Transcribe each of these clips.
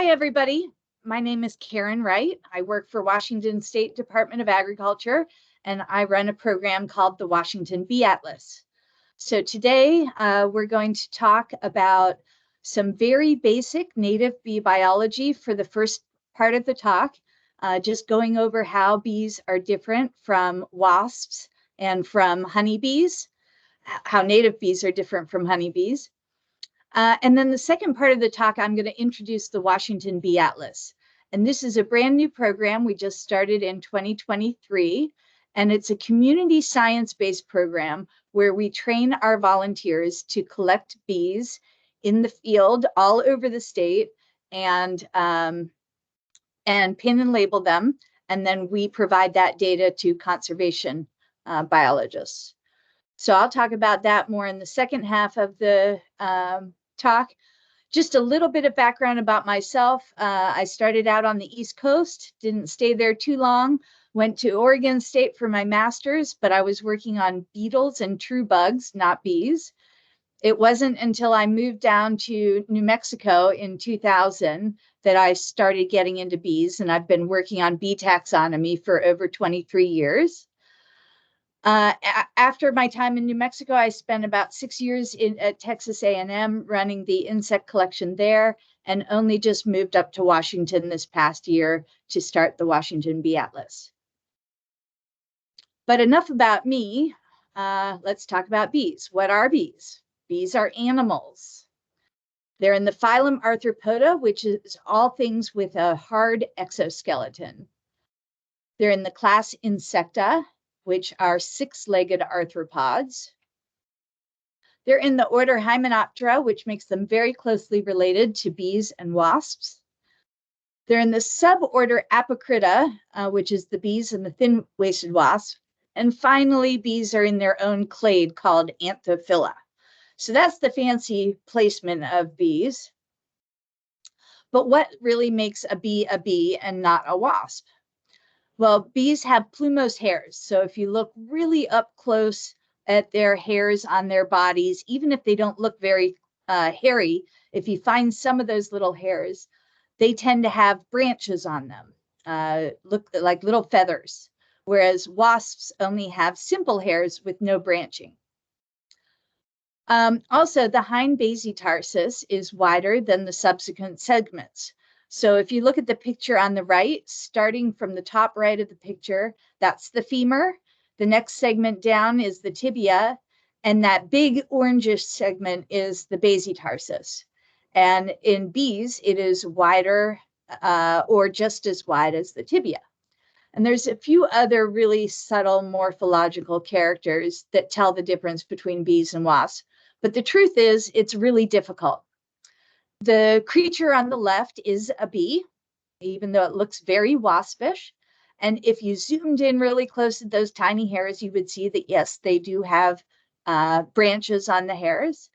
Hi, everybody. My name is Karen Wright. I work for Washington State Department of Agriculture, and I run a program called the Washington Bee Atlas. So today we're going to talk about some very basic native bee biology for the first part of the talk, just going over how bees are different from wasps and from honeybees, how native bees are different from honeybees. And then the second part of the talk, I'm going to introduce the Washington Bee Atlas. And this is a brand new program we just started in 2023. And it's a community science-based program where we train our volunteers to collect bees in the field all over the state and pin and label them. And then we provide that data to conservation biologists. So I'll talk about that more in the second half of the talk. Just a little bit of background about myself. I started out on the East Coast, didn't stay there too long, went to Oregon State for my master's, but I was working on beetles and true bugs, not bees. It wasn't until I moved down to New Mexico in 2000 that I started getting into bees, and I've been working on bee taxonomy for over 23 years. After my time in New Mexico, I spent about 6 years at Texas A&M running the insect collection there, and only just moved up to Washington this past year to start the Washington Bee Atlas. But enough about me. Let's talk about bees. What are bees? Bees are animals. They're in the phylum Arthropoda, which is all things with a hard exoskeleton. They're in the class Insecta, which are six-legged arthropods. They're in the order Hymenoptera, which makes them very closely related to bees and wasps. They're in the suborder Apocrita, which is the bees and the thin-waisted wasps. And finally, bees are in their own clade called Anthophila. So that's the fancy placement of bees. But what really makes a bee and not a wasp? Well, bees have plumose hairs. So if you look really up close at their hairs on their bodies, even if they don't look very hairy, if you find some of those little hairs, they tend to have branches on them, look like little feathers, whereas wasps only have simple hairs with no branching. Also, the hind basitarsus is wider than the subsequent segments. So if you look at the picture on the right, starting from the top right of the picture, that's the femur. The next segment down is the tibia, and that big orangish segment is the basitarsus. And in bees, it is wider or just as wide as the tibia. And there's a few other really subtle morphological characters that tell the difference between bees and wasps. But the truth is, it's really difficult. The creature on the left is a bee, even though it looks very waspish. And if you zoomed in really close at those tiny hairs, you would see that, yes, they do have branches on the hairs.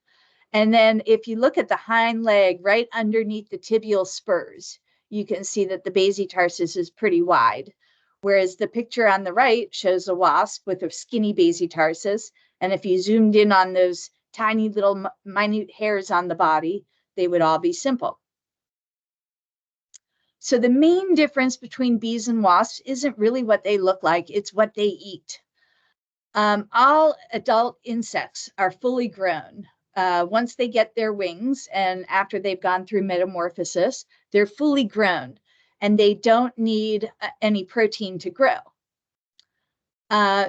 And then if you look at the hind leg right underneath the tibial spurs, you can see that the basitarsus is pretty wide. Whereas the picture on the right shows a wasp with a skinny basitarsus. And if you zoomed in on those tiny little minute hairs on the body, they would all be simple. So the main difference between bees and wasps isn't really what they look like, it's what they eat. All adult insects are fully grown. Once they get their wings and after they've gone through metamorphosis, they're fully grown and they don't need any protein to grow.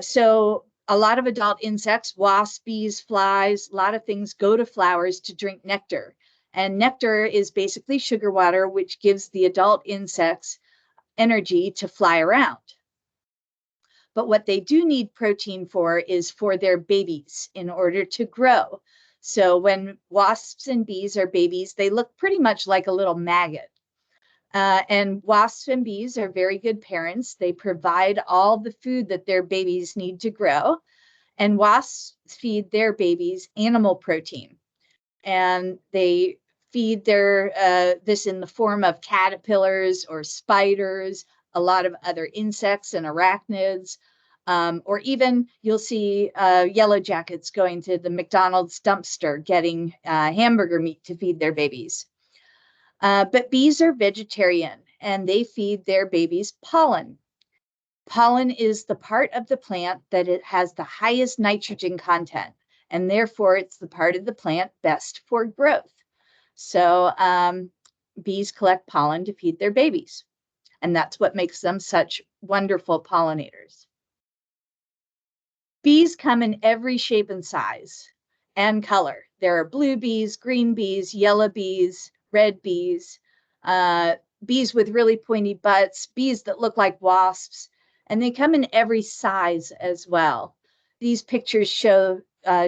So a lot of adult insects, wasps, bees, flies, a lot of things go to flowers to drink nectar. And nectar is basically sugar water, which gives the adult insects energy to fly around. But what they do need protein for is for their babies in order to grow. So when wasps and bees are babies, they look pretty much like a little maggot. And wasps and bees are very good parents. They provide all the food that their babies need to grow. And wasps feed their babies animal protein. And they feed this in the form of caterpillars or spiders, a lot of other insects and arachnids, or even you'll see yellow jackets going to the McDonald's dumpster getting hamburger meat to feed their babies. But bees are vegetarian and they feed their babies pollen. Pollen is the part of the plant that it has the highest nitrogen content, and therefore it's the part of the plant best for growth. So bees collect pollen to feed their babies, and that's what makes them such wonderful pollinators. Bees come in every shape and size and color. There are blue bees, green bees, yellow bees, red bees, bees with really pointy butts, bees that look like wasps, and they come in every size as well. These pictures show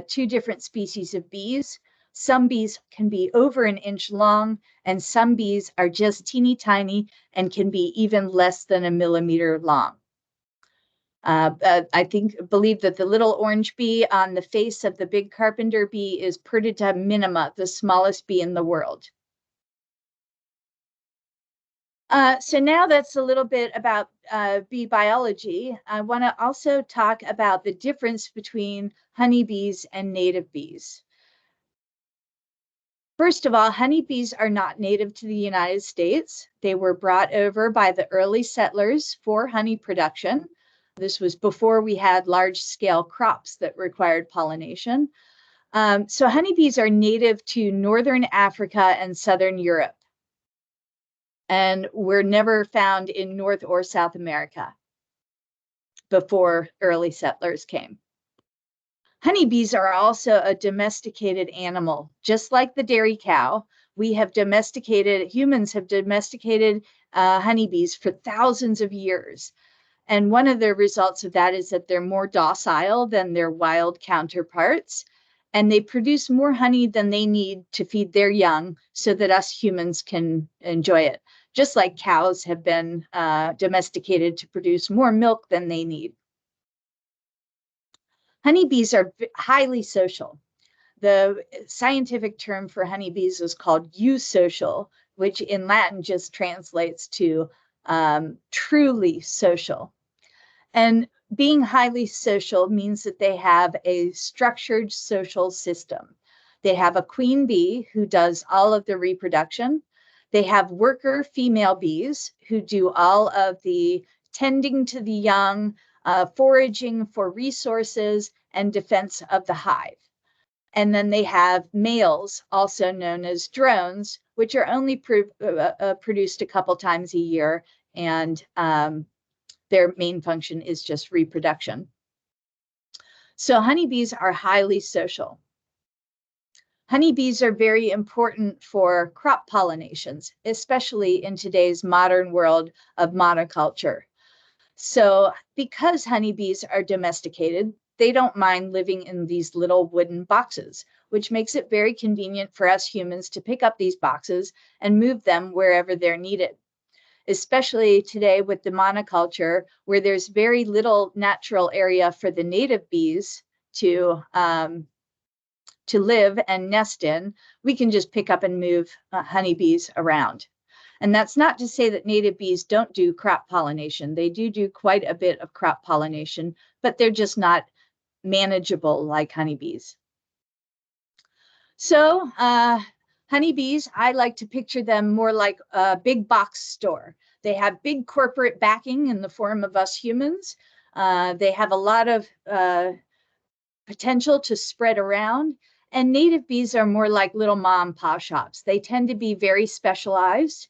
two different species of bees. Some bees can be over an inch long, and some bees are just teeny tiny and can be even less than a millimeter long. I believe that the little orange bee on the face of the big carpenter bee is Perdita minima, the smallest bee in the world. So now that's a little bit about bee biology. I want to also talk about the difference between honeybees and native bees. First of all, honeybees are not native to the United States. They were brought over by the early settlers for honey production. This was before we had large-scale crops that required pollination. So honeybees are native to Northern Africa and Southern Europe, and were never found in North or South America before early settlers came. Honeybees are also a domesticated animal, just like the dairy cow. Humans have domesticated honeybees for thousands of years. And one of the results of that is that they're more docile than their wild counterparts, and they produce more honey than they need to feed their young so that us humans can enjoy it, just like cows have been domesticated to produce more milk than they need. Honeybees are highly social. The scientific term for honeybees is called eusocial, which in Latin just translates to truly social. And being highly social means that they have a structured social system. They have a queen bee who does all of the reproduction. They have worker female bees who do all of the tending to the young, foraging for resources, and defense of the hive. And then they have males, also known as drones, which are only produced a couple times a year, and their main function is just reproduction. So honeybees are highly social. Honeybees are very important for crop pollinations, especially in today's modern world of monoculture. So because honeybees are domesticated, they don't mind living in these little wooden boxes, which makes it very convenient for us humans to pick up these boxes and move them wherever they're needed. Especially today with the monoculture, where there's very little natural area for the native bees to live and nest in, we can just pick up and move honeybees around. And that's not to say that native bees don't do crop pollination. They do quite a bit of crop pollination, but they're just not manageable like honeybees. So honeybees, I like to picture them more like a big box store. They have big corporate backing in the form of us humans. They have a lot of potential to spread around. And native bees are more like little mom and pop shops. They tend to be very specialized.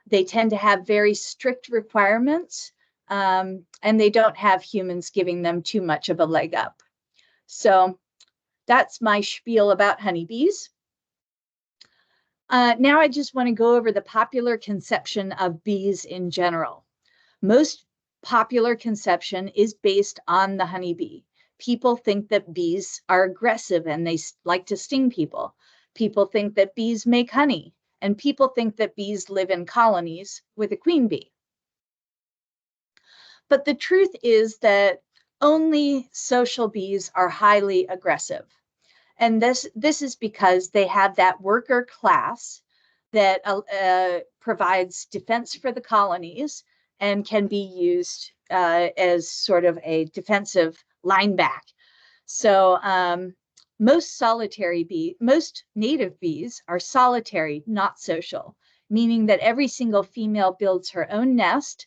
They tend to have very strict requirements, and they don't have humans giving them too much of a leg up. So that's my spiel about honeybees. Now I just want to go over the popular conception of bees in general. Most popular conception is based on the honeybee. People think that bees are aggressive and they like to sting people. People think that bees make honey, and people think that bees live in colonies with a queen bee. But the truth is that only social bees are highly aggressive. And this is because they have that worker class that provides defense for the colonies and can be used as sort of a defensive line back. So most native bees are solitary, not social. meaning that every single female builds her own nest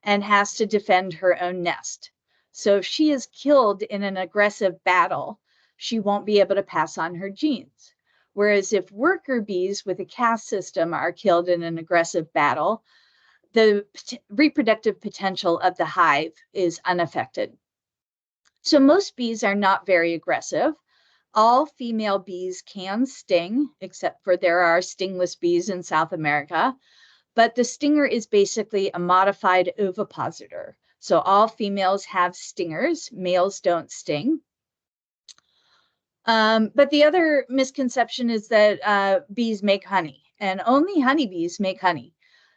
and has to defend her own nest. So if she is killed in an aggressive battle, she won't be able to pass on her genes. Whereas if worker bees with a caste system are killed in an aggressive battle, the reproductive potential of the hive is unaffected. So most bees are not very aggressive. All female bees can sting, except for there are stingless bees in South America. But the stinger is basically a modified ovipositor. So all females have stingers, males don't sting. But the other misconception is that bees make honey, and only honeybees make honey.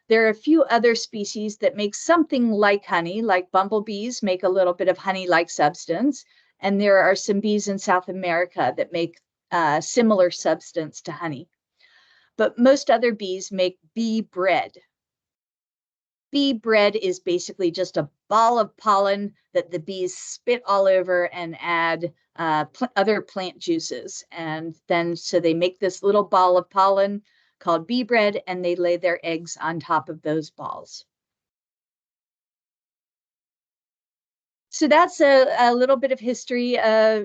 There are a few other species that make something like honey, like bumblebees make a little bit of honey-like substance. And there are some bees in South America that make similar substance to honey. But most other bees make bee bread. Bee bread is basically just a ball of pollen that the bees spit all over and add other plant juices. And then so they make this little ball of pollen called bee bread, and they lay their eggs on top of those balls. So that's a little bit of history,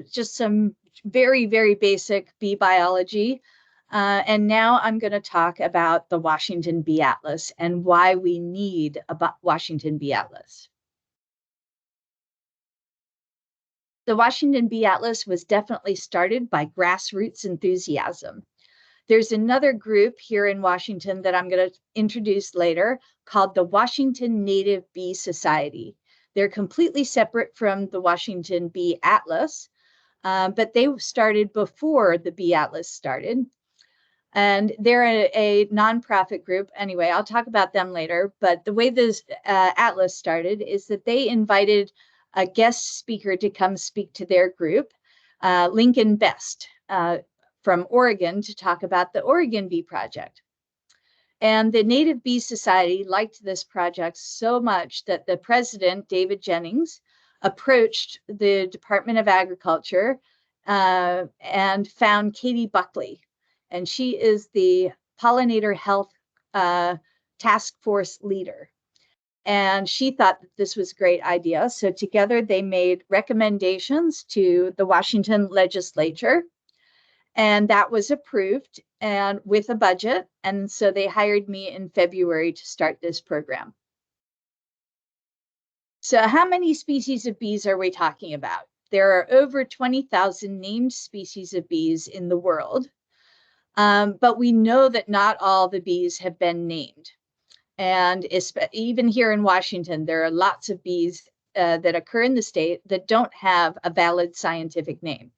just some very, very basic bee biology. And now I'm going to talk about the Washington Bee Atlas and why we need a Washington Bee Atlas. The Washington Bee Atlas was definitely started by grassroots enthusiasm. There's another group here in Washington that I'm going to introduce later called the Washington Native Bee Society. They're completely separate from the Washington Bee Atlas, but they started before the Bee Atlas started. And they're a nonprofit group. Anyway, I'll talk about them later. But the way this Atlas started is that they invited a guest speaker to come speak to their group, Lincoln Best from Oregon, to talk about the Oregon Bee Project. And the Native Bee Society liked this project so much that the president, David Jennings, approached the Department of Agriculture and found Katie Buckley. And she is the pollinator health task force leader. And she thought that this was a great idea. So together they made recommendations to the Washington legislature. And that was approved and with a budget. And so they hired me in February to start this program. So how many species of bees are we talking about? There are over 20,000 named species of bees in the world. But we know that not all the bees have been named. And even here in Washington, there are lots of bees that occur in the state that don't have a valid scientific name.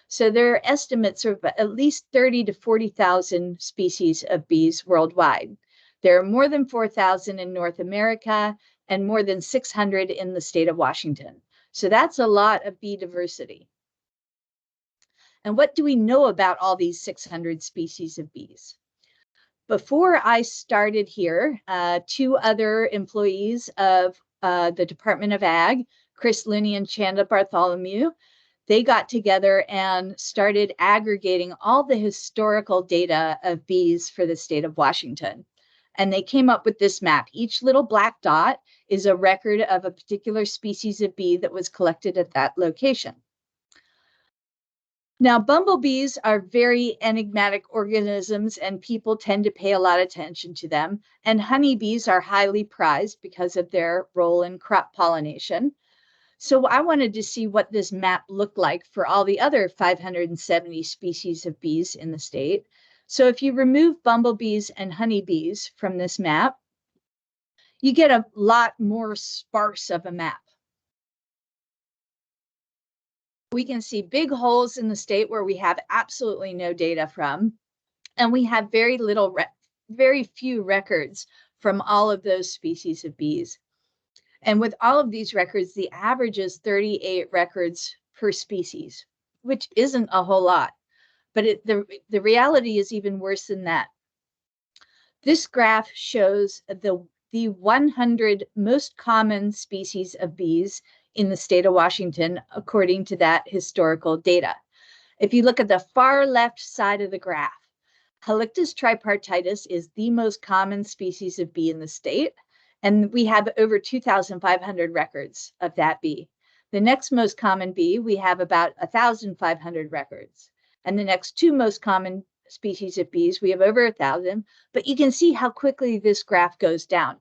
So there are estimates of at least 30 to 40,000 species of bees worldwide. There are more than 4,000 in North America and more than 600 in the state of Washington. So that's a lot of bee diversity. And what do we know about all these 600 species of bees? Before I started here, two other employees of the Department of Ag, Chris Looney and Chanda Bartholomew, they got together and started aggregating all the historical data of bees for the state of Washington. And they came up with this map. Each little black dot is a record of a particular species of bee that was collected at that location. Now, bumblebees are very enigmatic organisms, and people tend to pay a lot of attention to them. And honeybees are highly prized because of their role in crop pollination. So I wanted to see what this map looked like for all the other 570 species of bees in the state. So if you remove bumblebees and honeybees from this map, you get a lot more sparse of a map. We can see big holes in the state where we have absolutely no data from, and we have very few records from all of those species of bees. And with all of these records, the average is 38 records per species, which isn't a whole lot. But the reality is even worse than that. This graph shows the 100 most common species of bees in the state of Washington, according to that historical data. If you look at the far left side of the graph, Halictus tripartitus is the most common species of bee in the state, and we have over 2,500 records of that bee. The next most common bee, we have about 1,500 records. And the next two most common species of bees, we have over 1,000, but you can see how quickly this graph goes down.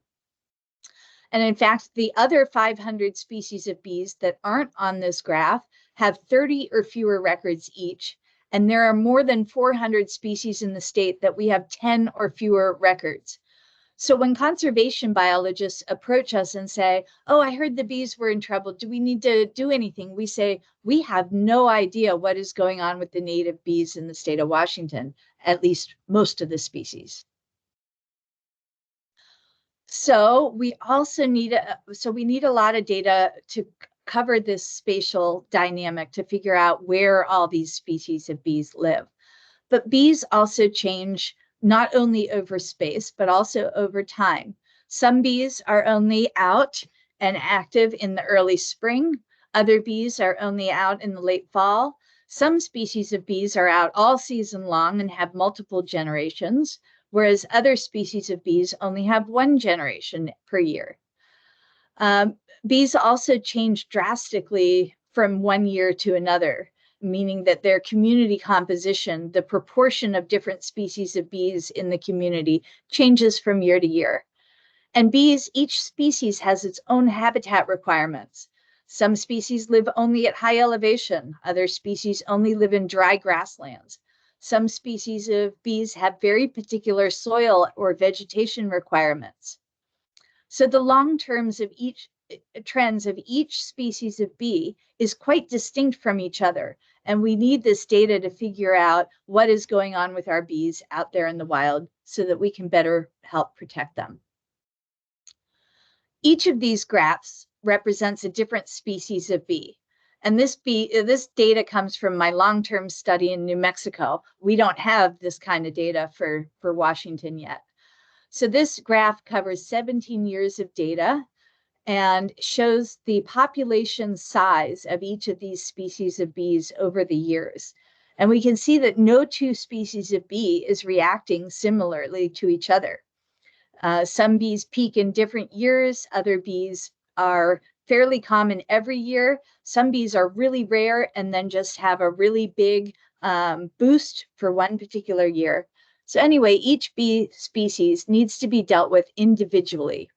And in fact, the other 500 species of bees that aren't on this graph have 30 or fewer records each. And there are more than 400 species in the state that we have 10 or fewer records. So when conservation biologists approach us and say, oh, I heard the bees were in trouble, do we need to do anything? We say, we have no idea what is going on with the native bees in the state of Washington, at least most of the species. So we also need a lot of data to cover this spatial dynamic to figure out where all these species of bees live. But bees also change not only over space, but also over time. Some bees are only out and active in the early spring. Other bees are only out in the late fall. Some species of bees are out all season long and have multiple generations, whereas other species of bees only have one generation per year. Bees also change drastically from one year to another, meaning that their community composition, the proportion of different species of bees in the community, changes from year to year. And bees, each species has its own habitat requirements. Some species live only at high elevation. Other species only live in dry grasslands. Some species of bees have very particular soil or vegetation requirements. So the long terms of each trends of each species of bee is quite distinct from each other. And we need this data to figure out what is going on with our bees out there in the wild so that we can better help protect them. Each of these graphs represents a different species of bee. And this data comes from my long-term study in New Mexico. We don't have this kind of data for Washington yet. So this graph covers 17 years of data and shows the population size of each of these species of bees over the years. And we can see that no two species of bee is reacting similarly to each other. Some bees peak in different years. Other bees are fairly common every year. Some bees are really rare and then just have a really big boost for one particular year. So anyway, each bee species needs to be dealt with individually.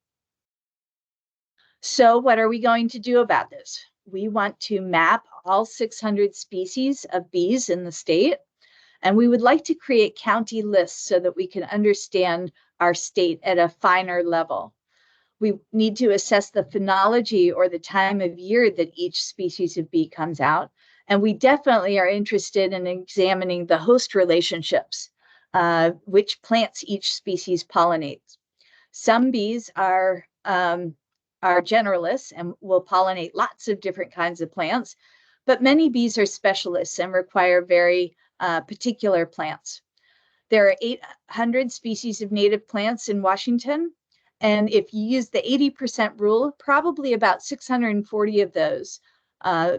So what are we going to do about this? We want to map all 600 species of bees in the state, and we would like to create county lists so that we can understand our state at a finer level. We need to assess the phenology or the time of year that each species of bee comes out, and we definitely are interested in examining the host relationships, which plants each species pollinates. Some bees are generalists and will pollinate lots of different kinds of plants, but many bees are specialists and require very particular plants. There are 800 species of native plants in Washington, and if you use the 80% rule, probably about 640 of those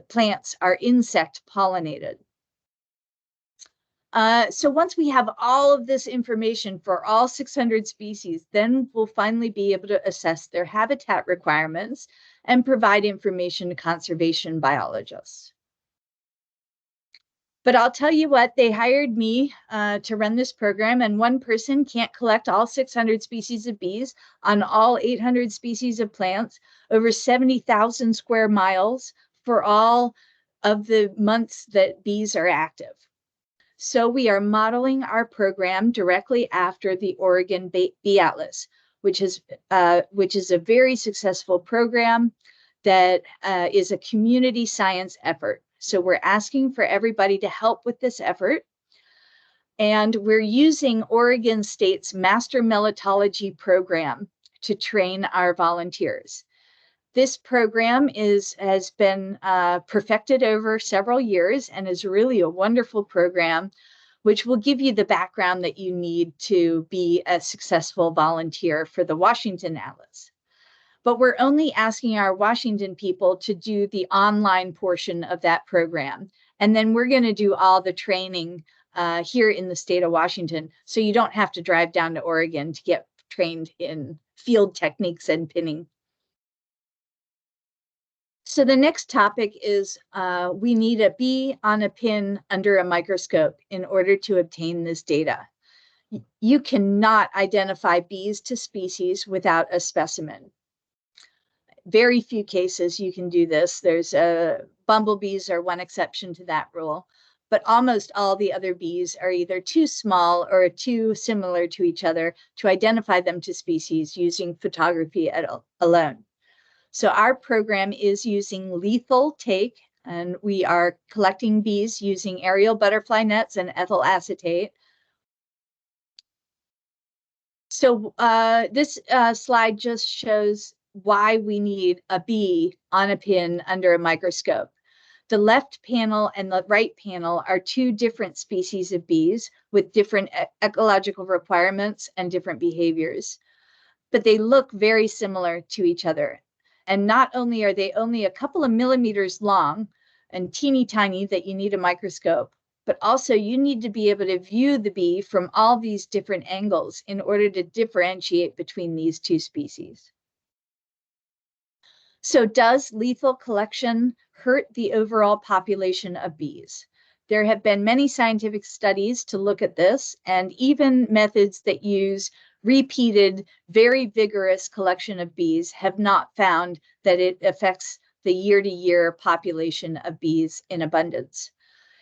plants are insect pollinated. So once we have all of this information for all 600 species, then we'll finally be able to assess their habitat requirements and provide information to conservation biologists. But I'll tell you what, they hired me to run this program, and one person can't collect all 600 species of bees on all 800 species of plants over 70,000 square miles for all of the months that bees are active. So we are modeling our program directly after the Oregon Bee Atlas, which is a very successful program that is a community science effort. So we're asking for everybody to help with this effort. And we're using Oregon State's Master Melitology program to train our volunteers. This program has been perfected over several years and is really a wonderful program, which will give you the background that you need to be a successful volunteer for the Washington Atlas. But we're only asking our Washington people to do the online portion of that program. And then we're going to do all the training here in the state of Washington. So you don't have to drive down to Oregon to get trained in field techniques and pinning. So the next topic is we need a bee on a pin under a microscope in order to obtain this data. You cannot identify bees to species without a specimen. Very few cases you can do this. There's bumblebees are one exception to that rule, but almost all the other bees are either too small or too similar to each other to identify them to species using photography alone. So our program is using lethal take, and we are collecting bees using aerial butterfly nets and ethyl acetate. So this slide just shows why we need a bee on a pin under a microscope. The left panel and the right panel are two different species of bees with different ecological requirements and different behaviors, but they look very similar to each other. And not only are they only a couple of millimeters long and teeny tiny that you need a microscope, but also you need to be able to view the bee from all these different angles in order to differentiate between these two species. So does lethal collection hurt the overall population of bees? There have been many scientific studies to look at this, and even methods that use repeated, very vigorous collection of bees have not found that it affects the year-to-year population of bees in abundance.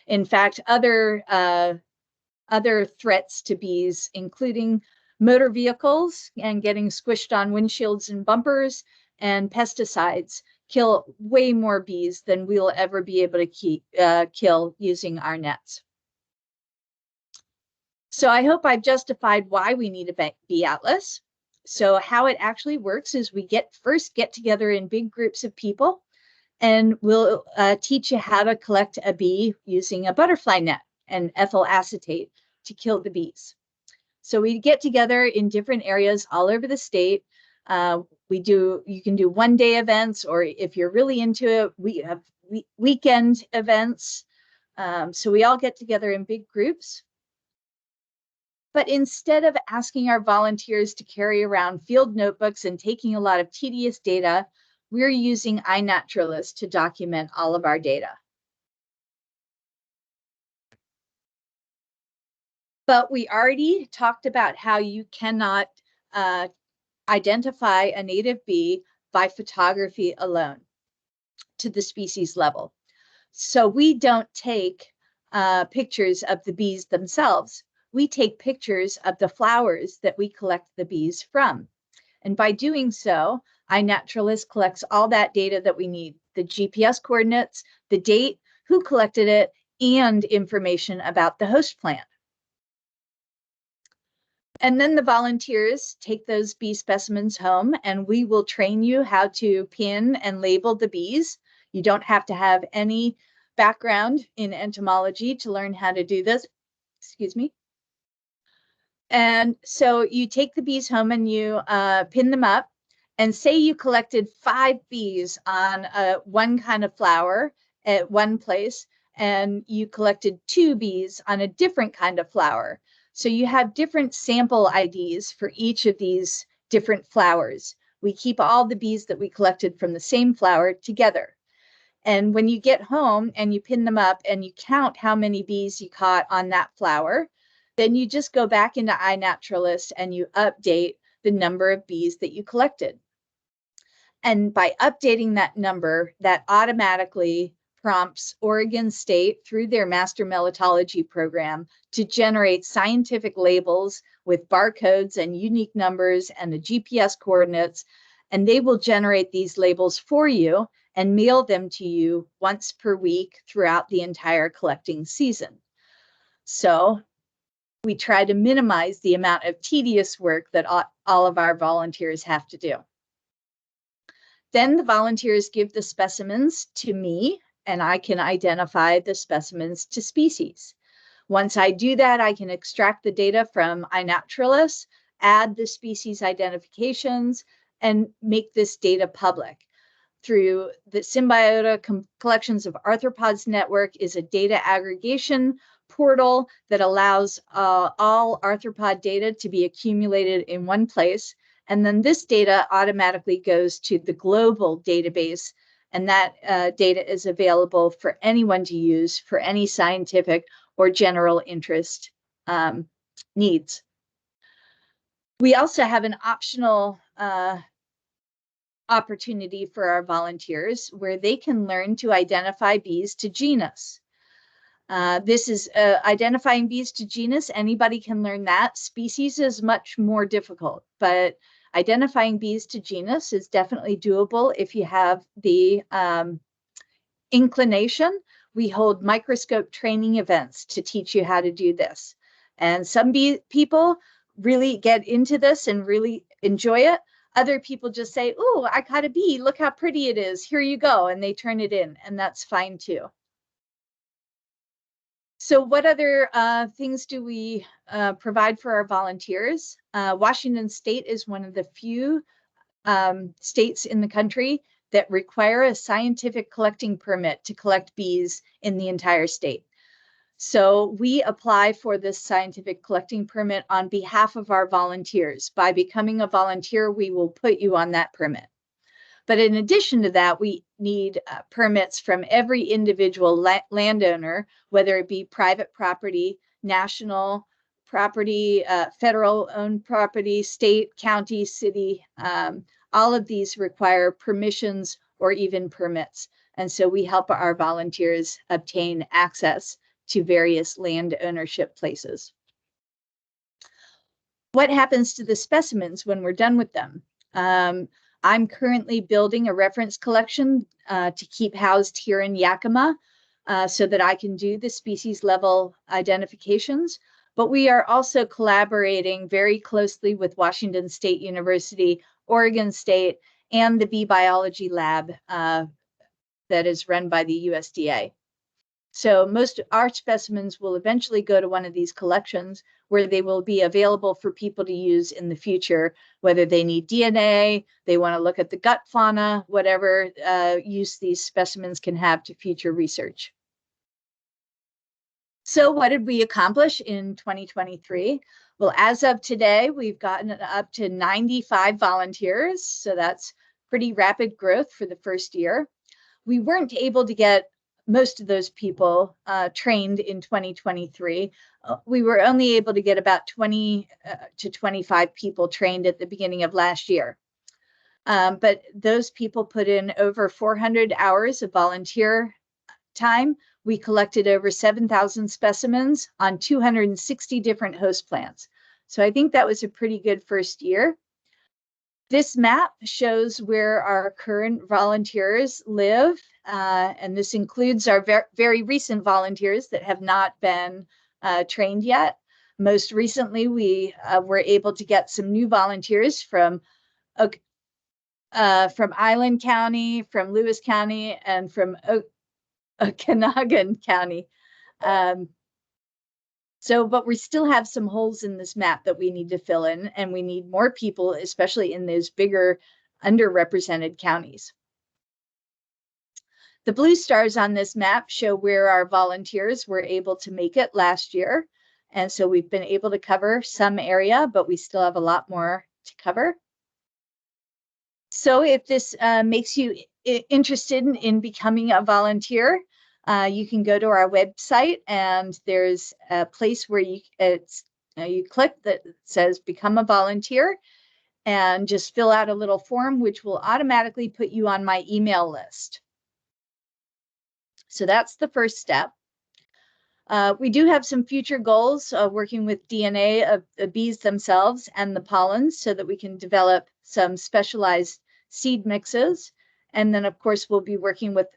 In fact, other threats to bees, including motor vehicles and getting squished on windshields and bumpers, and pesticides, kill way more bees than we'll ever be able to kill using our nets. So I hope I've justified why we need a bee atlas. So how it actually works is we first get together in big groups of people, and we'll teach you how to collect a bee using a butterfly net and ethyl acetate to kill the bees. So we get together in different areas all over the state. You can do one-day events, or if you're really into it, we have weekend events. So we all get together in big groups. But instead of asking our volunteers to carry around field notebooks and taking a lot of tedious data, we're using iNaturalist to document all of our data. But we already talked about how you cannot identify a native bee by photography alone to the species level. So we don't take pictures of the bees themselves. We take pictures of the flowers that we collect the bees from. And by doing so, iNaturalist collects all that data that we need, the GPS coordinates, the date, who collected it, and information about the host plant. And then the volunteers take those bee specimens home, and we will train you how to pin and label the bees. You don't have to have any background in entomology to learn how to do this. Excuse me. And so you take the bees home and you pin them up, and say you collected 5 bees on one kind of flower at one place, and you collected 2 bees on a different kind of flower. So you have different sample IDs for each of these different flowers. We keep all the bees that we collected from the same flower together. And when you get home and you pin them up and you count how many bees you caught on that flower, then you just go back into iNaturalist and you update the number of bees that you collected. And by updating that number, that automatically prompts Oregon State through their master melittology program to generate scientific labels with barcodes and unique numbers and the GPS coordinates. And they will generate these labels for you and mail them to you once per week throughout the entire collecting season. So we try to minimize the amount of tedious work that all of our volunteers have to do. Then the volunteers give the specimens to me, and I can identify the specimens to species. Once I do that, I can extract the data from iNaturalist, add the species identifications, and make this data public. Through the Symbiota Collections of Arthropods Network is a data aggregation portal that allows all arthropod data to be accumulated in one place. And then this data automatically goes to the global database. And that data is available for anyone to use for any scientific or general interest needs. We also have an optional opportunity for our volunteers where they can learn to identify bees to genus. This is identifying bees to genus. Anybody can learn that. Species is much more difficult, but identifying bees to genus is definitely doable if you have the inclination. We hold microscope training events to teach you how to do this. And some people really get into this and really enjoy it. Other people just say, oh, I caught a bee. Look how pretty it is. Here you go. And they turn it in, and that's fine too. So what other things do we provide for our volunteers? Washington State is one of the few states in the country that require a scientific collecting permit to collect bees in the entire state. So we apply for this scientific collecting permit on behalf of our volunteers. By becoming a volunteer, we will put you on that permit. But in addition to that, we need permits from every individual landowner, whether it be private property, national property, federal owned property, state, county, city. All of these require permissions or even permits. And so we help our volunteers obtain access to various land ownership places. What happens to the specimens when we're done with them? I'm currently building a reference collection to keep housed here in Yakima so that I can do the species level identifications. But we are also collaborating very closely with Washington State University, Oregon State, and the bee biology lab that is run by the USDA. So most our specimens will eventually go to one of these collections where they will be available for people to use in the future, whether they need DNA, they want to look at the gut fauna, whatever use these specimens can have to future research. So what did we accomplish in 2023? Well, as of today, we've gotten up to 95 volunteers. So that's pretty rapid growth for the first year. We weren't able to get most of those people trained in 2023. We were only able to get about 20 to 25 people trained at the beginning of last year. But those people put in over 400 hours of volunteer time. We collected over 7,000 specimens on 260 different host plants. So I think that was a pretty good first year. This map shows where our current volunteers live, and this includes our very recent volunteers that have not been trained yet. Most recently, we were able to get some new volunteers from Island County, from Lewis County, and from Okanagan County. But we still have some holes in this map that we need to fill in, and we need more people, especially in those bigger underrepresented counties. The blue stars on this map show where our volunteers were able to make it last year. And so we've been able to cover some area, but we still have a lot more to cover. So if this makes you interested in becoming a volunteer, you can go to our website, and there's a place where you click that says become a volunteer, and just fill out a little form, which will automatically put you on my email list. So that's the first step. We do have some future goals working with DNA of the bees themselves and the pollens so that we can develop some specialized seed mixes. And then, of course, we'll be working with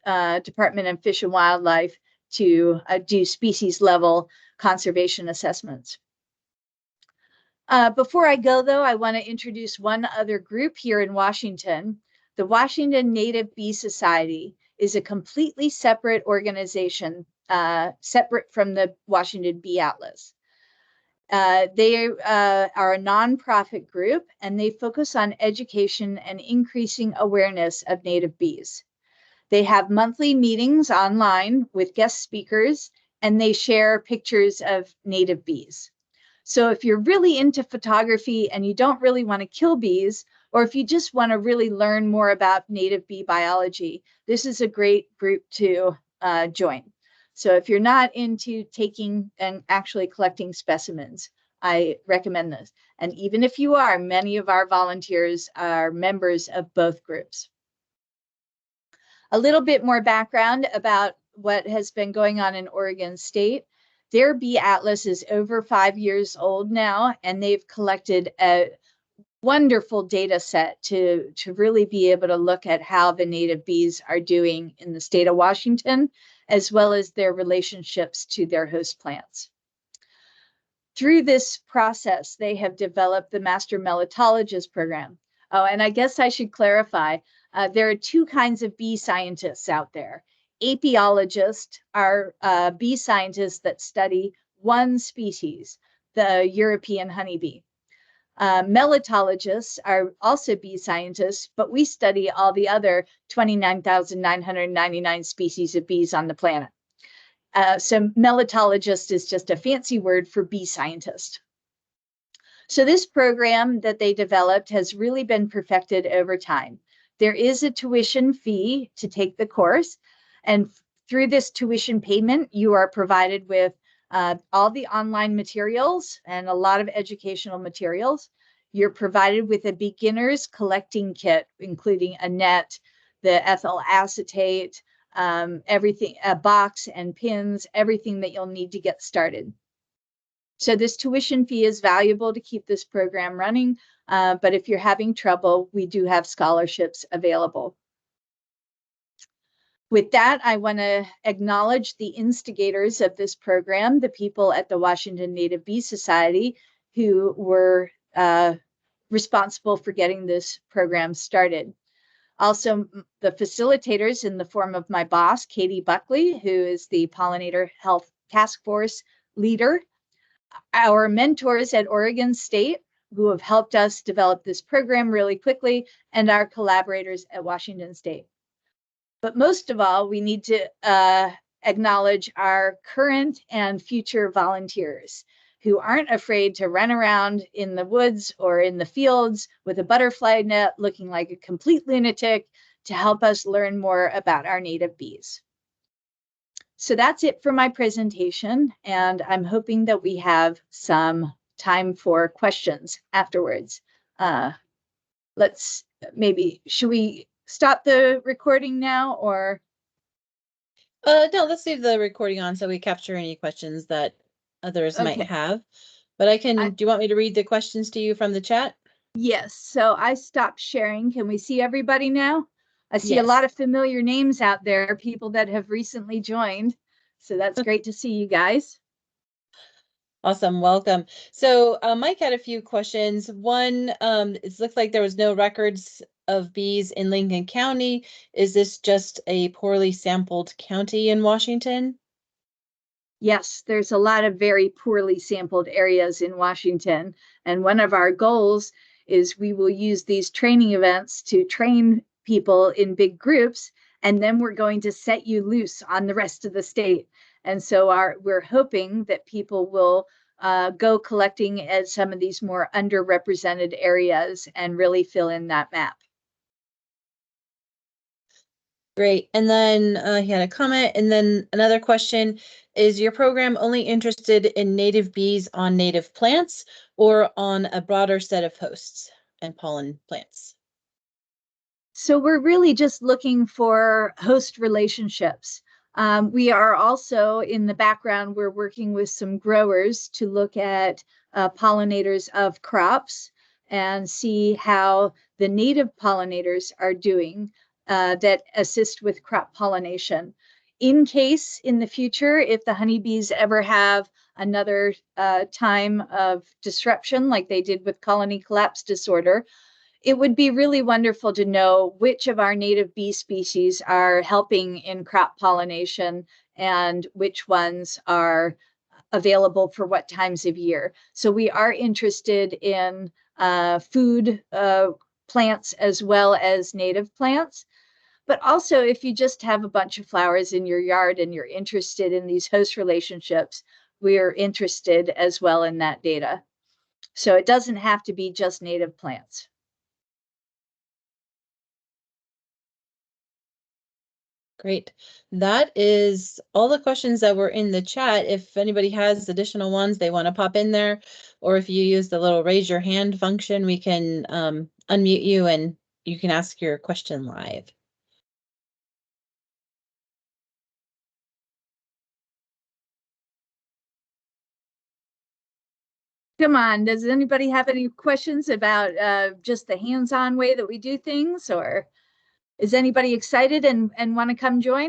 Department of Fish and Wildlife to do species level conservation assessments. Before I go, though, I want to introduce one other group here in Washington. The Washington Native Bee Society is a completely separate organization, separate from the Washington Bee Atlas. They are a nonprofit group, and they focus on education and increasing awareness of native bees. They have monthly meetings online with guest speakers and they share pictures of native bees. So if you're really into photography and you don't really want to kill bees, or if you just want to really learn more about native bee biology, this is a great group to join. So if you're not into taking and actually collecting specimens, I recommend this. And even if you are, many of our volunteers are members of both groups. A little bit more background about what has been going on in Oregon State. Their bee atlas is over 5 years old now, and they've collected a wonderful data set to really be able to look at how the native bees are doing in the state of Washington, as well as their relationships to their host plants. Through this process, they have developed the Master Melittologist program. Oh, and I guess I should clarify, there are two kinds of bee scientists out there. Apiologists are bee scientists that study one species, the European honeybee. Melittologists are also bee scientists, but we study all the other 29,999 species of bees on the planet. So melittologist is just a fancy word for bee scientist. So this program that they developed has really been perfected over time. There is a tuition fee to take the course, and through this tuition payment, you are provided with all the online materials and a lot of educational materials. You're provided with a beginner's collecting kit, including a net, the ethyl acetate, everything, a box and pins, everything that you'll need to get started. So this tuition fee is valuable to keep this program running, but if you're having trouble, we do have scholarships available. With that, I want to acknowledge the instigators of this program, the people at the Washington Native Bee Society who were responsible for getting this program started. Also, the facilitators in the form of my boss, Katie Buckley, who is the Pollinator Health Task Force leader, our mentors at Oregon State, who have helped us develop this program really quickly, and our collaborators at Washington State. But most of all, we need to acknowledge our current and future volunteers who aren't afraid to run around in the woods or in the fields with a butterfly net looking like a complete lunatic to help us learn more about our native bees. So that's it for my presentation, and I'm hoping that we have some time for questions afterwards. Should we stop the recording now, or? No, let's leave the recording on so we capture any questions that others might have. But do you want me to read the questions to you from the chat? Yes, so I stopped sharing. Can we see everybody now? I see a lot of familiar names out there, people that have recently joined. So that's great to see you guys. Awesome, welcome. So Mike had a few questions. One, it looks like there was no records of bees in Lincoln County. Is this just a poorly sampled county in Washington? Yes, there's a lot of very poorly sampled areas in Washington. And one of our goals is we will use these training events to train people in big groups, and then we're going to set you loose on the rest of the state. And so we're hoping that people will go collecting at some of these more underrepresented areas and really fill in that map. Great. And then he had a comment. And then another question, is your program only interested in native bees on native plants or on a broader set of hosts and pollen plants? So we're really just looking for host relationships. We are also in the background, we're working with some growers to look at pollinators of crops and see how the native pollinators are doing that assist with crop pollination. In case in the future, if the honeybees ever have another time of disruption like they did with colony collapse disorder, it would be really wonderful to know which of our native bee species are helping in crop pollination and which ones are available for what times of year. So we are interested in food plants as well as native plants. But also, if you just have a bunch of flowers in your yard and you're interested in these host relationships, we're interested as well in that data. So it doesn't have to be just native plants. Great. That is all the questions that were in the chat. If anybody has additional ones they want to pop in there, or if you use the little raise your hand function, we can unmute you and you can ask your question live. Come on, does anybody have any questions about just the hands-on way that we do things, or is anybody excited and want to come join?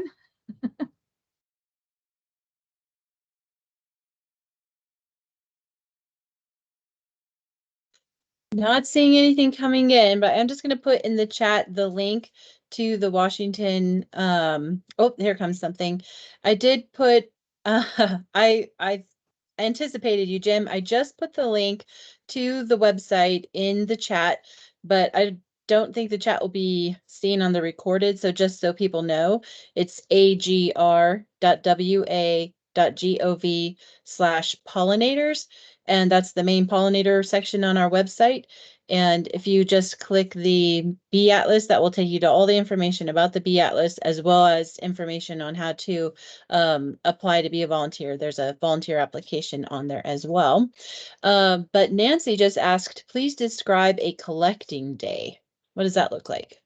Not seeing anything coming in, but I'm just going to put in the chat the link to the Washington. Oh, here comes something. I did put. I anticipated you, Jim. I just put the link to the website in the chat, but I don't think the chat will be seen on the recorded. So just so people know, it's agr.wa.gov/pollinators. And that's the main pollinator section on our website. And if you just click the Bee Atlas, that will take you to all the information about the Bee Atlas, as well as information on how to apply to be a volunteer. There's a volunteer application on there as well. But Nancy just asked, please describe a collecting day. What does that look like?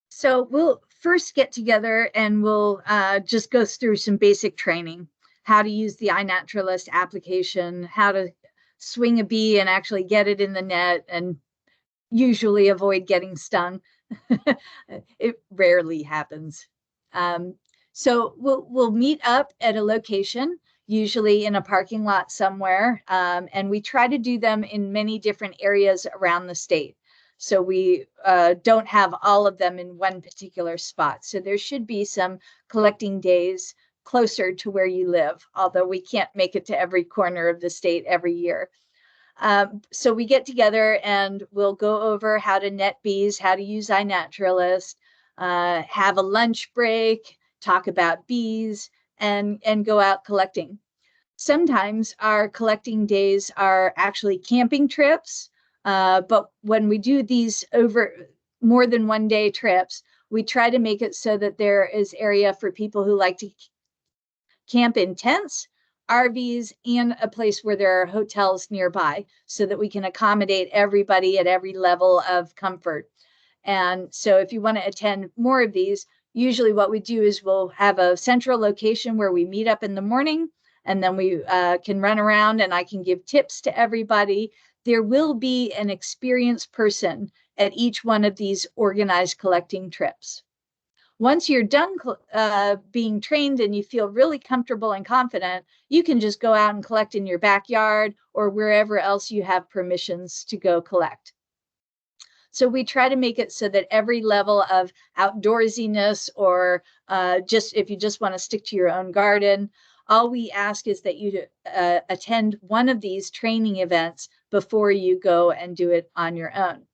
So we'll first get together and we'll just go through some basic training, how to use the iNaturalist application, how to swing a bee and actually get it in the net and usually avoid getting stung. It rarely happens. So we'll meet up at a location, usually in a parking lot somewhere, and we try to do them in many different areas around the state. So we don't have all of them in one particular spot. So there should be some collecting days closer to where you live, although we can't make it to every corner of the state every year. So we get together and we'll go over how to net bees, how to use iNaturalist, have a lunch break, talk about bees, and go out collecting. Sometimes our collecting days are actually camping trips, but when we do these over more than one day trips, we try to make it so that there is area for people who like to camp in tents, RVs, and a place where there are hotels nearby so that we can accommodate everybody at every level of comfort. And so if you want to attend more of these, usually what we do is we'll have a central location where we meet up in the morning, and then we can run around and I can give tips to everybody. There will be an experienced person at each one of these organized collecting trips. Once you're done being trained and you feel really comfortable and confident, you can just go out and collect in your backyard or wherever else you have permissions to go collect. So we try to make it so that every level of outdoorsiness or just if you just want to stick to your own garden, all we ask is that you attend one of these training events before you go and do it on your own.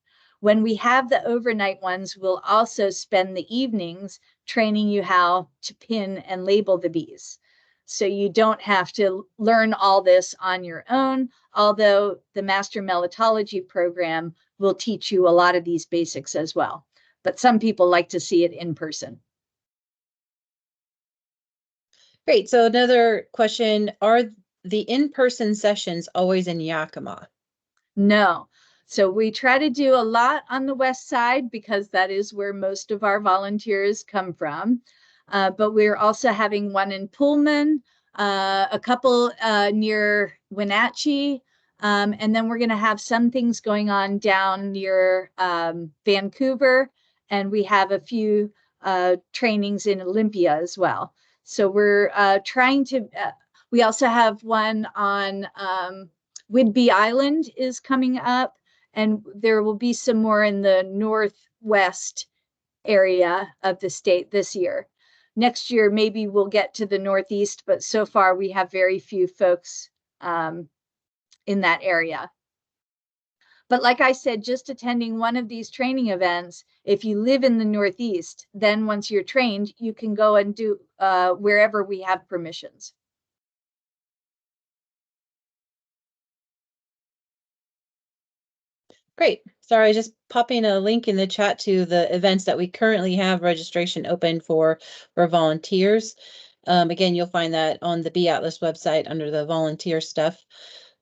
When we have the overnight ones, we'll also spend the evenings training you how to pin and label the bees. So you don't have to learn all this on your own, although the Master Melitology program will teach you a lot of these basics as well. But some people like to see it in person. Great. So another question, are the in-person sessions always in Yakima? No. So we try to do a lot on the west side because that is where most of our volunteers come from. But we're also having one in Pullman, a couple near Wenatchee, and then we're going to have some things going on down near Vancouver, and we have a few trainings in Olympia as well. So we're trying to, we also have one on Whidbey Island is coming up, and there will be some more in the northwest area of the state this year. Next year, maybe we'll get to the northeast, but so far we have very few folks in that area. But like I said, just attending one of these training events, if you live in the Northeast, then once you're trained, you can go and do wherever we have permissions. Great. Sorry, just popping a link in the chat to the events that we currently have registration open for volunteers. Again, you'll find that on the Bee Atlas website under the volunteer stuff.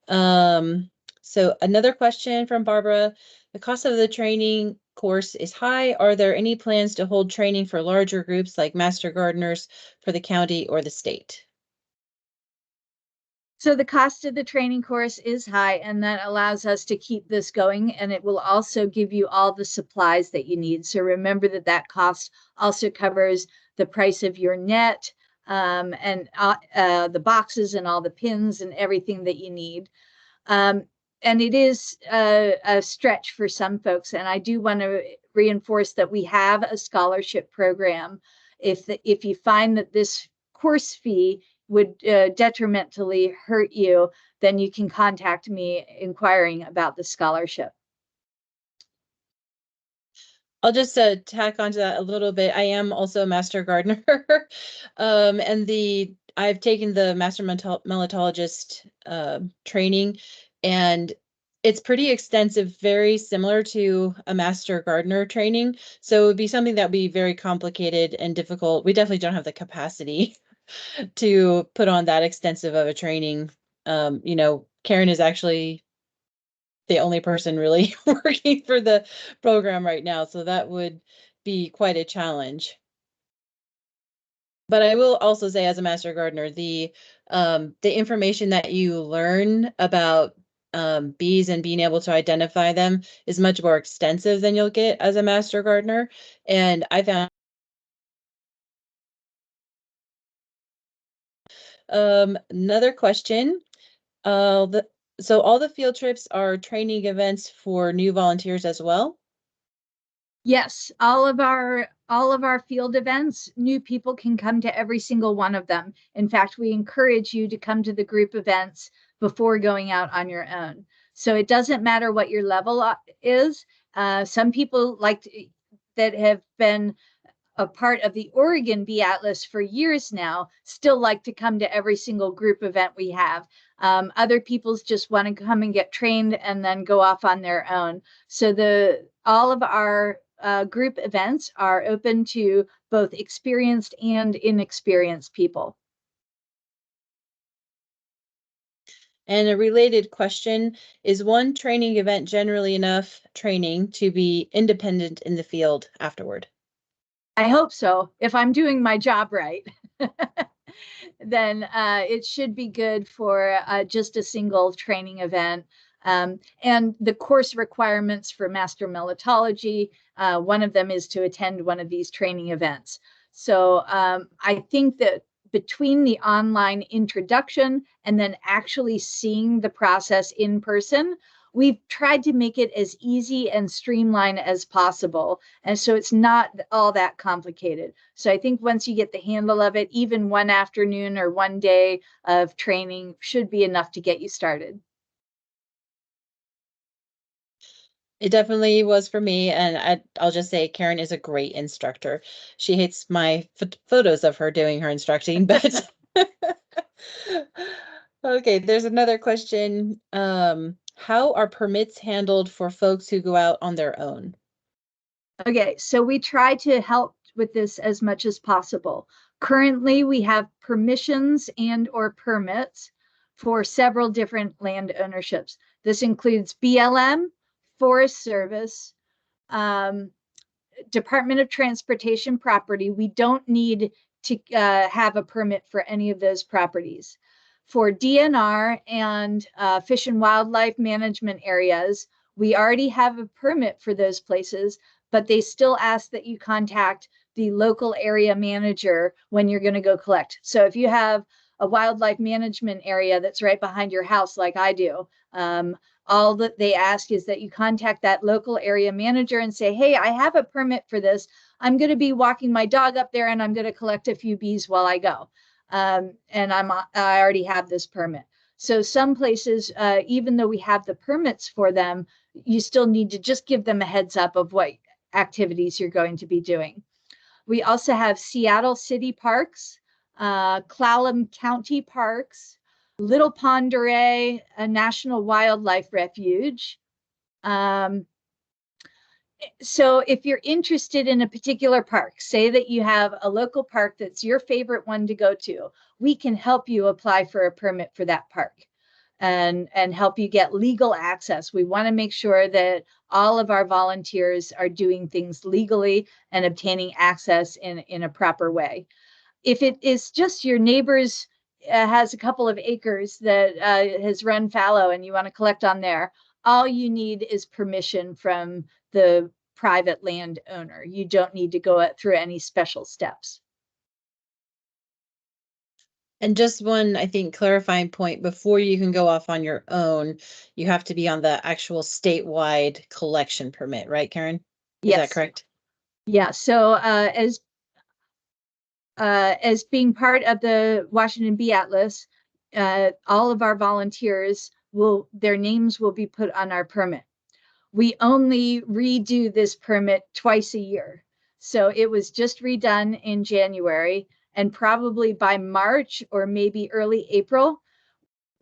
So another question from Barbara. The cost of the training course is high. Are there any plans to hold training for larger groups like Master Gardeners for the county or the state? So the cost of the training course is high, and that allows us to keep this going, and it will also give you all the supplies that you need. So remember that that cost also covers the price of your net, and the boxes and all the pins and everything that you need. And it is a stretch for some folks, and I do want to reinforce that we have a scholarship program. If you find that this course fee would detrimentally hurt you, then you can contact me inquiring about the scholarship. I'll just tack onto that a little bit. I am also a master gardener, and I've taken the master melitologist training, and it's pretty extensive, very similar to a master gardener training. So it would be something that would be very complicated and difficult. We definitely don't have the capacity to put on that extensive of a training. Karen is actually the only person really working for the program right now, so that would be quite a challenge. But I will also say, as a master gardener, the information that you learn about bees and being able to identify them is much more extensive than you'll get as a master gardener. And I found another question. So all the field trips are training events for new volunteers as well? Yes, all of our field events, new people can come to every single one of them. In fact, we encourage you to come to the group events before going out on your own. So it doesn't matter what your level is. Some people that have been a part of the Oregon Bee Atlas for years now still like to come to every single group event we have. Other people just want to come and get trained and then go off on their own. So all of our group events are open to both experienced and inexperienced people. And a related question, is one training event generally enough training to be independent in the field afterward? I hope so. If I'm doing my job right, then it should be good for just a single training event. And the course requirements for Master Melitology, one of them is to attend one of these training events. So I think that between the online introduction and then actually seeing the process in person, we've tried to make it as easy and streamlined as possible. And so it's not all that complicated. So I think once you get the handle of it, even one afternoon or one day of training should be enough to get you started. It definitely was for me, and I'll just say Karen is a great instructor. She hates my photos of her doing her instructing, but okay, there's another question. How are permits handled for folks who go out on their own? Okay, so we try to help with this as much as possible. Currently, we have permissions and or permits for several different land ownerships. This includes BLM, Forest Service, Department of Transportation property. We don't need to have a permit for any of those properties. For DNR and Fish and Wildlife Management areas, we already have a permit for those places, but they still ask that you contact the local area manager when you're going to go collect. So if you have a wildlife management area that's right behind your house, like I do, all that they ask is that you contact that local area manager and say, hey, I have a permit for this. I'm going to be walking my dog up there and I'm going to collect a few bees while I go. And I already have this permit. So some places, even though we have the permits for them, you still need to just give them a heads up of what activities you're going to be doing. We also have Seattle City Parks, Clallam County Parks, Little Pond Oreille, a National Wildlife Refuge. So if you're interested in a particular park, say that you have a local park that's your favorite one to go to, we can help you apply for a permit for that park and help you get legal access. We want to make sure that all of our volunteers are doing things legally and obtaining access in a proper way. If it is just your neighbor's has a couple of acres that has run fallow and you want to collect on there, all you need is permission from the private landowner. You don't need to go through any special steps. And just one, I think, clarifying point, before you can go off on your own, you have to be on the actual statewide collection permit, right, Karen? Is that correct? Yeah, so as being part of the Washington Bee Atlas, all of our volunteers their names will be put on our permit. We only redo this permit twice a year. So it was just redone in January, and probably by March or maybe early April,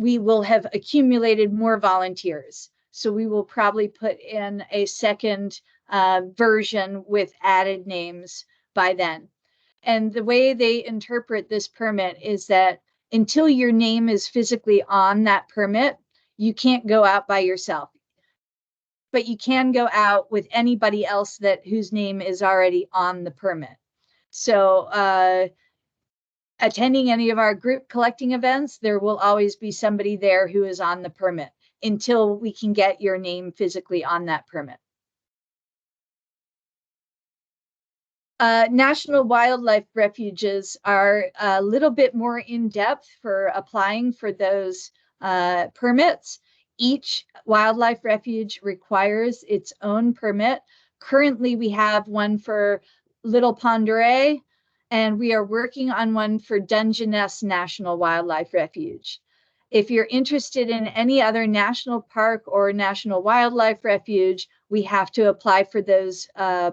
we will have accumulated more volunteers. So we will probably put in a second version with added names by then. And the way they interpret this permit is that until your name is physically on that permit, you can't go out by yourself. But you can go out with anybody else whose name is already on the permit. So attending any of our group collecting events, there will always be somebody there who is on the permit until we can get your name physically on that permit. National Wildlife Refuges are a little bit more in depth for applying for those permits. Each wildlife refuge requires its own permit. Currently, we have one for Little Pond Oreille, and we are working on one for Dungeness National Wildlife Refuge. If you're interested in any other national park or national wildlife refuge, we have to apply for those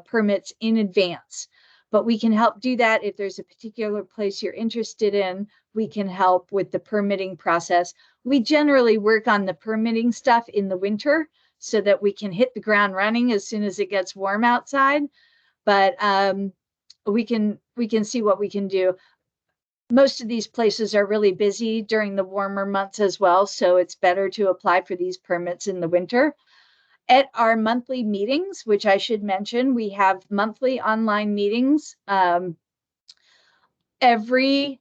permits in advance. But we can help do that. If there's a particular place you're interested in, we can help with the permitting process. We generally work on the permitting stuff in the winter so that we can hit the ground running as soon as it gets warm outside. But we can see what we can do. Most of these places are really busy during the warmer months as well, so it's better to apply for these permits in the winter. At our monthly meetings, which I should mention, we have monthly online meetings every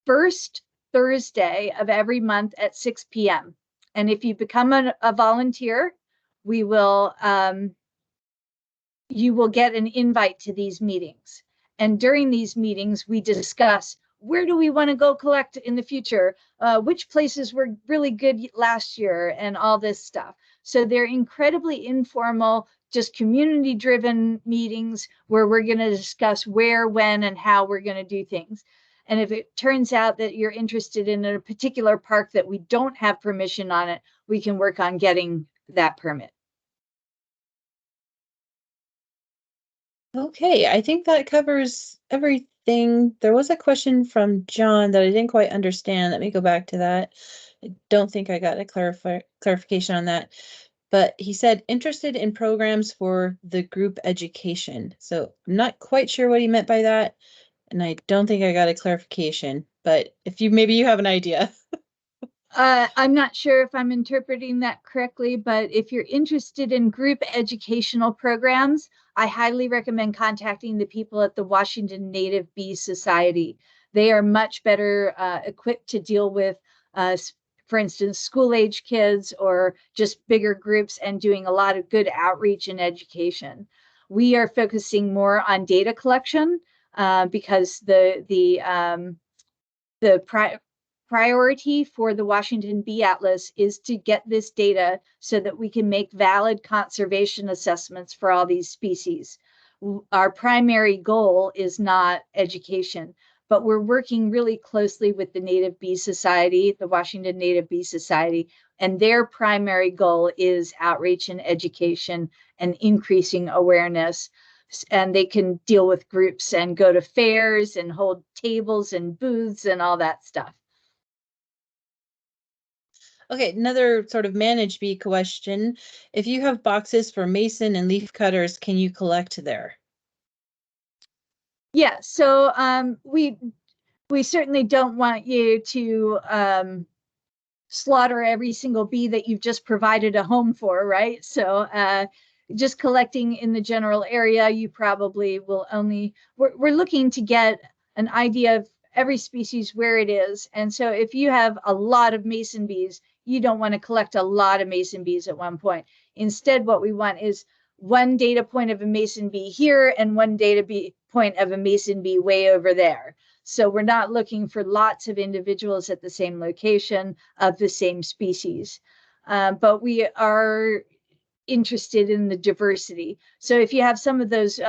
first Thursday of every month at 6 p.m. And if you become a volunteer, you will get an invite to these meetings. And during these meetings, we discuss, where do we want to go collect in the future? Which places were really good last year and all this stuff. So they're incredibly informal, just community-driven meetings where we're going to discuss where, when, and how we're going to do things. And if it turns out that you're interested in a particular park that we don't have permission on it, we can work on getting that permit. Okay, I think that covers everything. There was a question from John that I didn't quite understand. Let me go back to that. I don't think I got a clarification on that. But he said, interested in programs for the group education. So I'm not quite sure what he meant by that. And I don't think I got a clarification, but if maybe you have an idea. I'm not sure if I'm interpreting that correctly, but if you're interested in group educational programs, I highly recommend contacting the people at the Washington Native Bee Society. They are much better equipped to deal with, for instance, school-age kids or just bigger groups, and doing a lot of good outreach and education. We are focusing more on data collection because the priority for the Washington Bee Atlas is to get this data so that we can make valid conservation assessments for all these species. Our primary goal is not education, but we're working really closely with the Native Bee Society, the Washington Native Bee Society, and their primary goal is outreach and education and increasing awareness. And they can deal with groups and go to fairs and hold tables and booths and all that stuff. Okay, another sort of managed bee question. If you have boxes for mason and leaf cutters, can you collect there? Yeah, so we certainly don't want you to slaughter every single bee that you've just provided a home for, right? So just collecting in the general area, you probably will only, we're looking to get an idea of every species where it is. And so if you have a lot of mason bees, you don't want to collect a lot of mason bees at one point. Instead, what we want is one data point of a mason bee here and one data point of a mason bee way over there. So we're not looking for lots of individuals at the same location of the same species, but we are interested in the diversity. So if you have some of those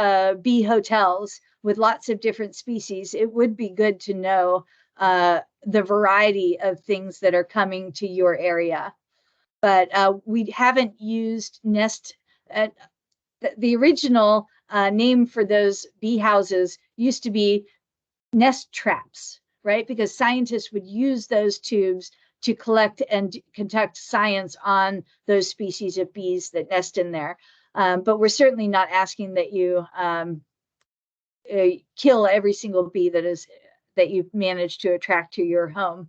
bee hotels with lots of different species, it would be good to know the variety of things that are coming to your area. But we haven't used nest. The original name for those bee houses used to be nest traps, right? Because scientists would use those tubes to collect and conduct science on those species of bees that nest in there. But we're certainly not asking that you kill every single bee that you've managed to attract to your home.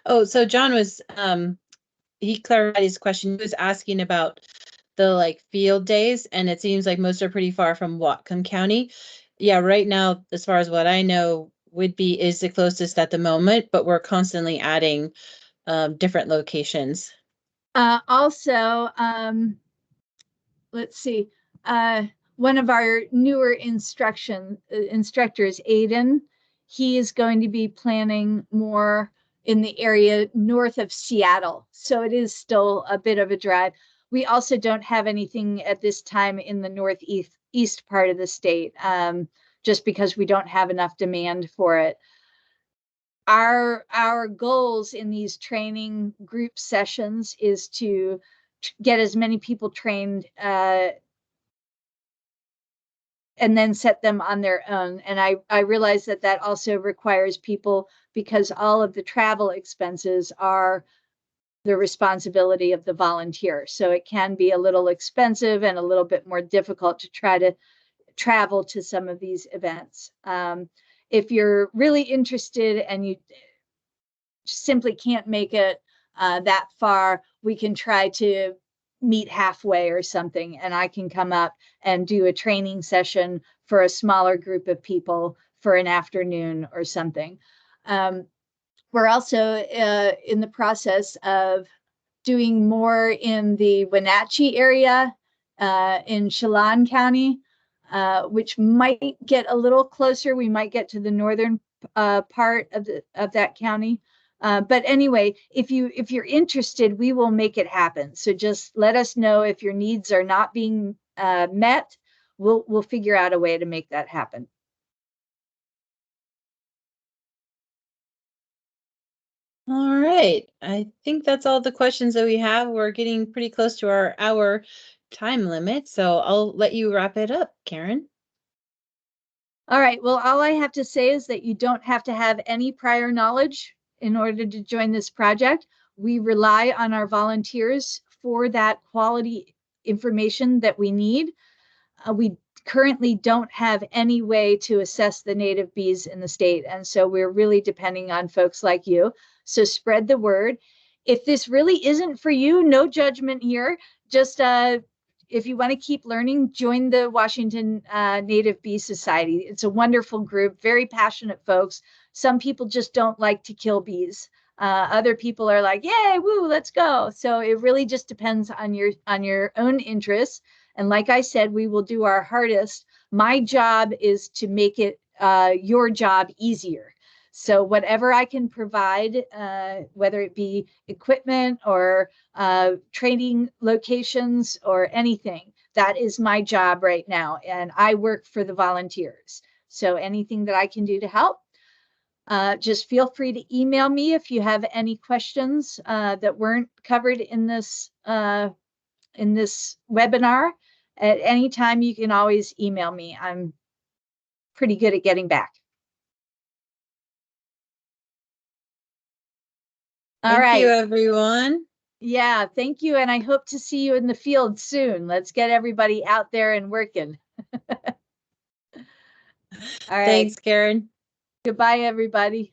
Oh, so John was he clarified his question. He was asking about the like field days, and it seems like most are pretty far from Whatcom County. Yeah, right now, as far as what I know, Whidbey is the closest at the moment, but we're constantly adding different locations. Also, let's see, one of our newer instructors, Aiden, he is going to be planning more in the area north of Seattle. So it is still a bit of a drive. We also don't have anything at this time in the northeast part of the state, just because we don't have enough demand for it. Our goals in these training group sessions is to get as many people trained and then set them on their own. And I realize that that also requires people, because all of the travel expenses are the responsibility of the volunteer. So it can be a little expensive and a little bit more difficult to try to travel to some of these events. If you're really interested and you simply can't make it that far, we can try to meet halfway or something, and I can come up and do a training session for a smaller group of people for an afternoon or something. We're also in the process of doing more in the Wenatchee area in Chelan County, which might get a little closer. We might get to the northern part of that county. But anyway, if you're interested, we will make it happen. So just let us know if your needs are not being met. We'll figure out a way to make that happen. All right. I think that's all the questions that we have. We're getting pretty close to our hour time limit, so I'll let you wrap it up, Karen. All right. Well, all I have to say is that you don't have to have any prior knowledge in order to join this project. We rely on our volunteers for that quality information that we need. We currently don't have any way to assess the native bees in the state. And so we're really depending on folks like you. So spread the word. If this really isn't for you, no judgment here. Just if you want to keep learning, join the Washington Native Bee Society. It's a wonderful group, very passionate folks. Some people just don't like to kill bees. Other people are like, yay, woo, let's go. So it really just depends on your own interests. And like I said, we will do our hardest. My job is to make it your job easier. So whatever I can provide, whether it be equipment or training locations or anything, that is my job right now. And I work for the volunteers. So anything that I can do to help, just feel free to email me if you have any questions that weren't covered in this webinar. At any time, you can always email me. I'm pretty good at getting back. All right. Thank you, everyone. Yeah, thank you. And I hope to see you in the field soon. Let's get everybody out there and working. All right. Thanks, Karen. Goodbye, everybody.